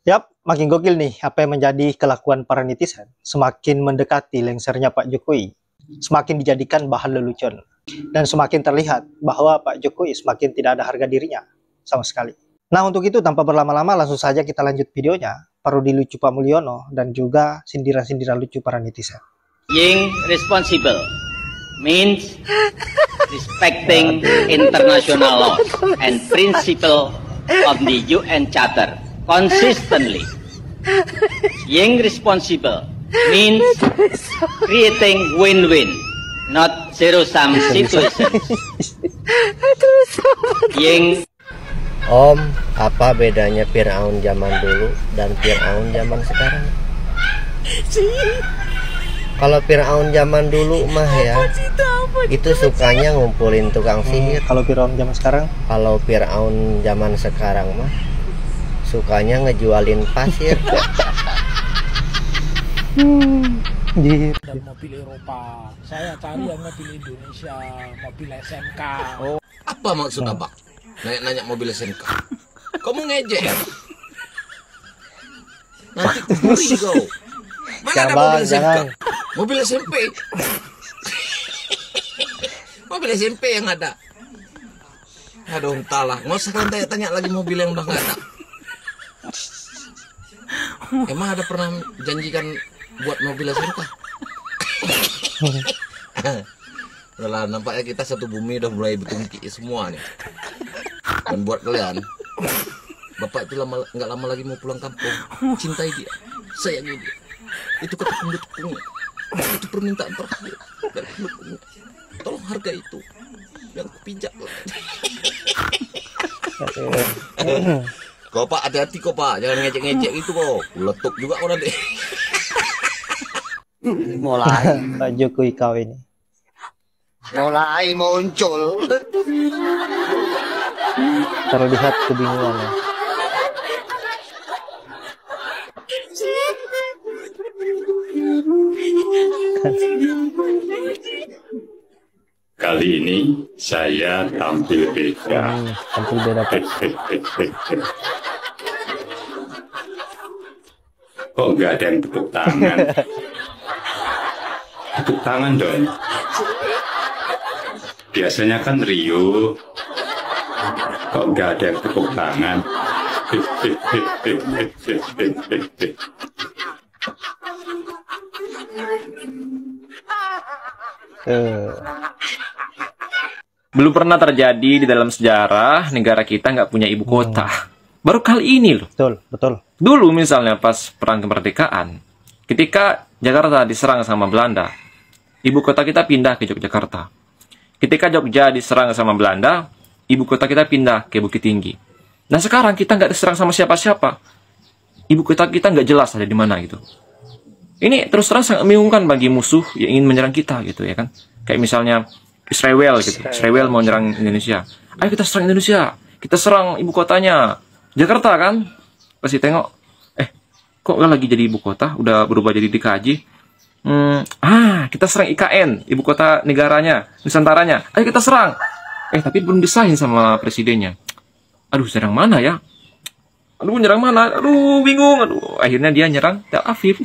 Yap, makin gokil nih apa yang menjadi kelakuan para netizen. Semakin mendekati lengsernya Pak Jokowi, semakin dijadikan bahan lelucon. Dan semakin terlihat bahwa Pak Jokowi semakin tidak ada harga dirinya sama sekali. Nah, untuk itu tanpa berlama-lama langsung saja kita lanjut videonya. Parodi lucu Pak Mulyono dan juga sindiran-sindiran lucu para netizen. Being responsible means respecting international laws and principle of the UN Charter consistently. Being responsible means creating win-win, not zero-sum situations. Being Om, apa bedanya Fir'aun zaman dulu dan Fir'aun zaman sekarang? Kalau Fir'aun zaman dulu mah ya, itu sukanya ngumpulin tukang sihir. Kalau Fir'aun zaman sekarang? Kalau Fir'aun zaman sekarang mah sukanya ngejualin pasir. Mobil Eropa, saya cari yang mobil Indonesia, mobil SMK. Oh. Apa maksud abang? Nanya mobil SMK. Kamu ngejek ya? Nanti kuburi kau. Mana ada mobil SMK? Mobil SMP. Mobil SMP yang ada. Aduh, entahlah. Nggak usah kalian tanya lagi mobil yang udah nggak ada. Emang ada pernah janjikan buat mobil SMK? Udah lah, nampaknya kita satu bumi udah mulai bertengki semua nih. Dan buat kalian, bapak itu nggak lama lagi mau pulang kampung. Cintai dia, sayangi dia. Itu kata pendukungnya, itu permintaan terakhir dari pendukungnya. Tolong harga itu, yang kupijak. Kau pak, hati-hati kau pak, jangan ngecek-ngecek itu kau. Letup juga kau nanti. Mulai Pak Jokowi kau ini. Mulai muncul. Terlihat kebingungannya. Kali ini saya tampil beda. Tampil beda Pak. Kok nggak ada yang tepuk tangan? Tepuk tangan dong. Biasanya kan Rio. Kok nggak ada yang tepuk tangan? Belum pernah terjadi di dalam sejarah negara kita nggak punya ibu kota. Baru kali ini loh. Betul, betul. Dulu misalnya pas perang kemerdekaan, ketika Jakarta diserang sama Belanda, ibu kota kita pindah ke Yogyakarta. Ketika Jogja diserang sama Belanda, ibu kota kita pindah ke Bukit Tinggi. Nah sekarang kita nggak diserang sama siapa-siapa. Ibu kota kita nggak jelas ada di mana gitu. Ini terus terang sangat membingungkan bagi musuh yang ingin menyerang kita gitu ya kan. Kayak misalnya Israel gitu. Israel mau menyerang Indonesia. Ayo kita serang Indonesia. Kita serang ibu kotanya. Jakarta kan. Pasti tengok. Kok nggak lagi jadi ibu kota? Udah berubah jadi DKJ. Kita serang IKN, ibu kota negaranya, Nusantaranya. Ayo kita serang. Tapi belum disahin sama presidennya. Aduh, serang mana ya? Aduh, nyerang mana? Aduh, bingung. Aduh, akhirnya dia nyerang Tel Aviv.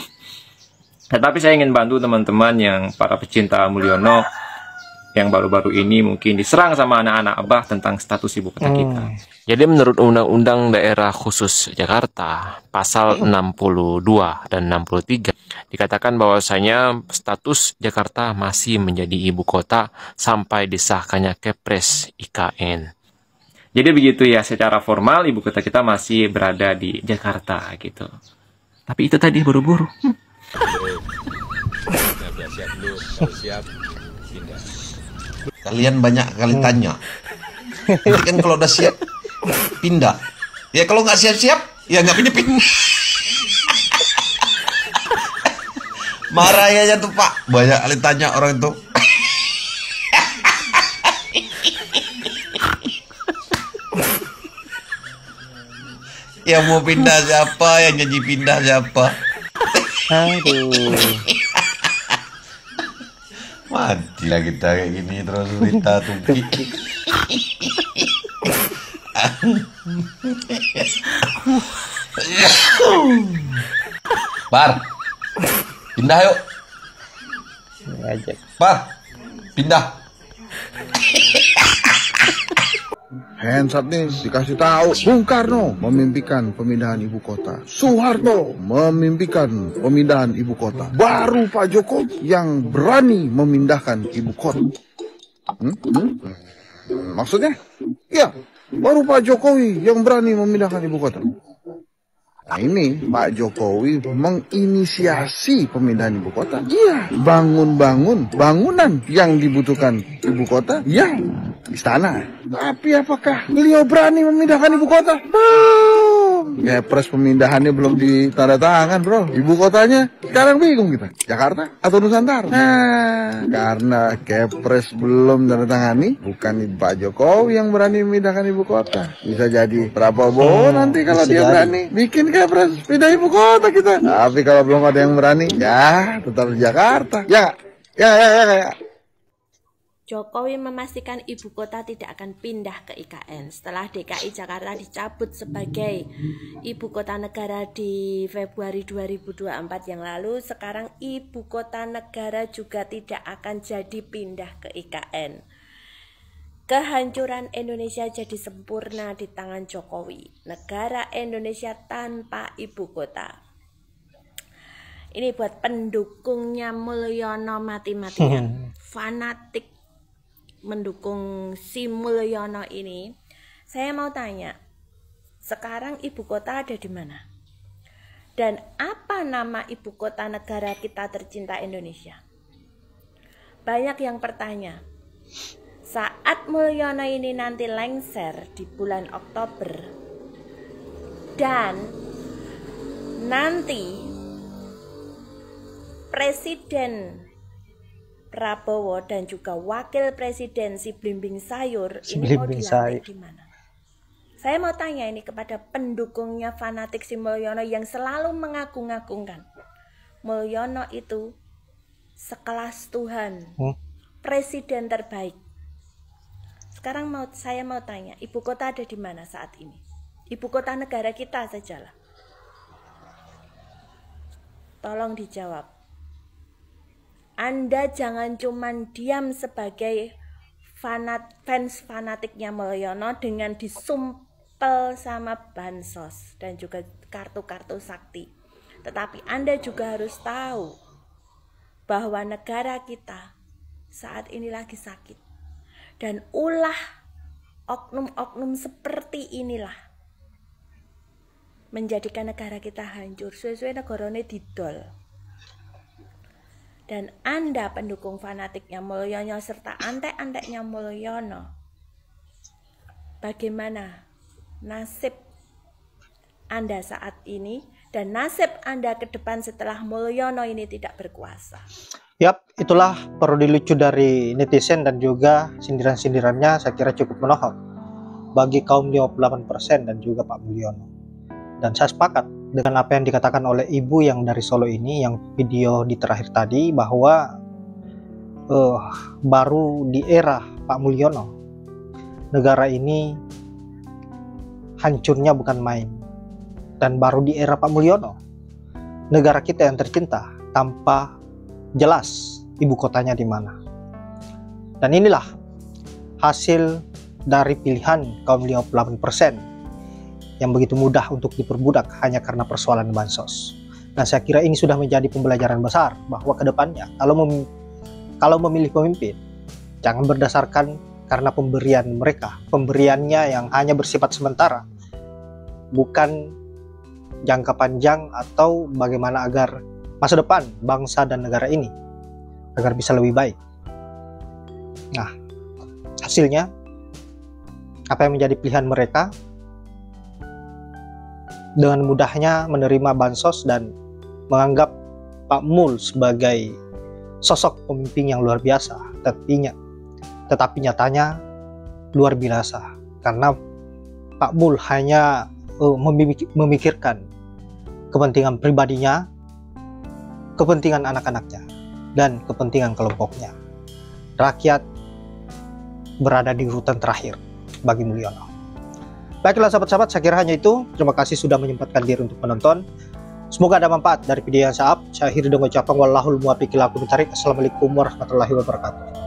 Tapi saya ingin bantu teman-teman yang para pecinta Mulyono yang baru-baru ini mungkin diserang sama anak-anak Abah tentang status ibu kota kita. Jadi menurut Undang-Undang Daerah Khusus Jakarta pasal 62 dan 63 dikatakan bahwasanya status Jakarta masih menjadi ibu kota sampai disahkannya Kepres IKN. Jadi begitu ya, secara formal ibu kota kita masih berada di Jakarta gitu. Tapi itu tadi buru-buru. Kalian banyak kali tanya. Nanti kan kalau udah siap pindah. Ya kalau nggak siap-siap ya nggak pindah. Marah ya tuh Pak. Banyak kali tanya orang itu. Yang mau pindah siapa? Yang janji pindah siapa? Aduh. Matilah kita kayak gini terus cerita Tuki. Par, pindah yuk. Ngajak. Par, pindah. Hensat nih dikasih tahu, Bung Karno memimpikan pemindahan ibu kota, Soeharto memimpikan pemindahan ibu kota, baru Pak Jokowi yang berani memindahkan ibu kota. Maksudnya? Ya, baru Pak Jokowi yang berani memindahkan ibu kota. Nah ini Pak Jokowi menginisiasi pemindahan ibu kota. Iya, bangunan yang dibutuhkan ibu kota. Ya, istana. Tapi apakah beliau berani memindahkan ibu kota? Kepres pemindahannya belum ditandatangan, bro. Ibu kotanya sekarang bingung kita, Jakarta atau Nusantara. Nah, karena Kepres belum ditandatangani, bukan Pak Jokowi yang berani memindahkan ibu kota. Bisa jadi Prabowo nanti kalau dia berani bikin Kepres pindah ibu kota kita. Tapi kalau belum ada yang berani, ya tetap di Jakarta. Ya. Jokowi memastikan ibu kota tidak akan pindah ke IKN setelah DKI Jakarta dicabut sebagai ibu kota negara di Februari 2024 yang lalu. Sekarang ibu kota negara juga tidak akan jadi pindah ke IKN. Kehancuran Indonesia jadi sempurna di tangan Jokowi. Negara Indonesia tanpa ibu kota. Ini buat pendukungnya Mulyono mati-matian, fanatik mendukung si Mulyono ini. Saya mau tanya, sekarang ibu kota ada di mana? Dan apa nama ibu kota negara kita tercinta Indonesia? Banyak yang bertanya. Saat Mulyono ini nanti lengser di bulan Oktober dan nanti Presiden Prabowo dan juga Wakil Presiden si Blimbing Sayur ini mau dilantik di mana? Saya mau tanya ini kepada pendukungnya fanatik si Mulyono yang selalu mengagung-agungkan Mulyono itu sekelas Tuhan, presiden terbaik. Sekarang saya mau tanya, ibu kota ada di mana saat ini? Ibu kota negara kita sajalah. Tolong dijawab. Anda jangan cuman diam sebagai fans fanatiknya Mulyono dengan disumpel sama bansos dan juga kartu-kartu sakti. Tetapi Anda juga harus tahu bahwa negara kita saat ini lagi sakit. Dan ulah oknum-oknum seperti inilah menjadikan negara kita hancur. Suwe-suwe negarane didol. Dan Anda pendukung fanatiknya Mulyono serta antek-anteknya Mulyono, bagaimana nasib Anda saat ini dan nasib Anda ke depan setelah Mulyono ini tidak berkuasa? Yap, itulah parodi lucu dari netizen dan juga sindiran-sindirannya saya kira cukup menohok bagi kaum 58% dan juga Pak Mulyono. Dan saya sepakat dengan apa yang dikatakan oleh ibu yang dari Solo ini, yang video di terakhir tadi, bahwa baru di era Pak Mulyono negara ini hancurnya bukan main. Dan baru di era Pak Mulyono negara kita yang tercinta tanpa jelas ibu kotanya di mana. Dan inilah hasil dari pilihan kaum 58% yang begitu mudah untuk diperbudak hanya karena persoalan bansos. Nah, saya kira ini sudah menjadi pembelajaran besar bahwa kedepannya kalau memilih pemimpin, jangan berdasarkan karena pemberian mereka, pemberiannya yang hanya bersifat sementara, bukan jangka panjang atau bagaimana agar masa depan bangsa dan negara ini agar bisa lebih baik. Nah, hasilnya apa yang menjadi pilihan mereka? Dengan mudahnya menerima bansos dan menganggap Pak Mul sebagai sosok pemimpin yang luar biasa, tetapi nyatanya luar biasa karena Pak Mul hanya memikirkan kepentingan pribadinya, kepentingan anak-anaknya, dan kepentingan kelompoknya. Rakyat berada di urutan terakhir bagi Mulyono. Baiklah sahabat-sahabat, saya kira hanya itu. Terima kasih sudah menyempatkan diri untuk menonton. Semoga ada manfaat dari video yang saya up. Saya akhiri dengan ucapan wallahul muwaffiq ila aqwamit thoriq. Assalamualaikum warahmatullahi wabarakatuh.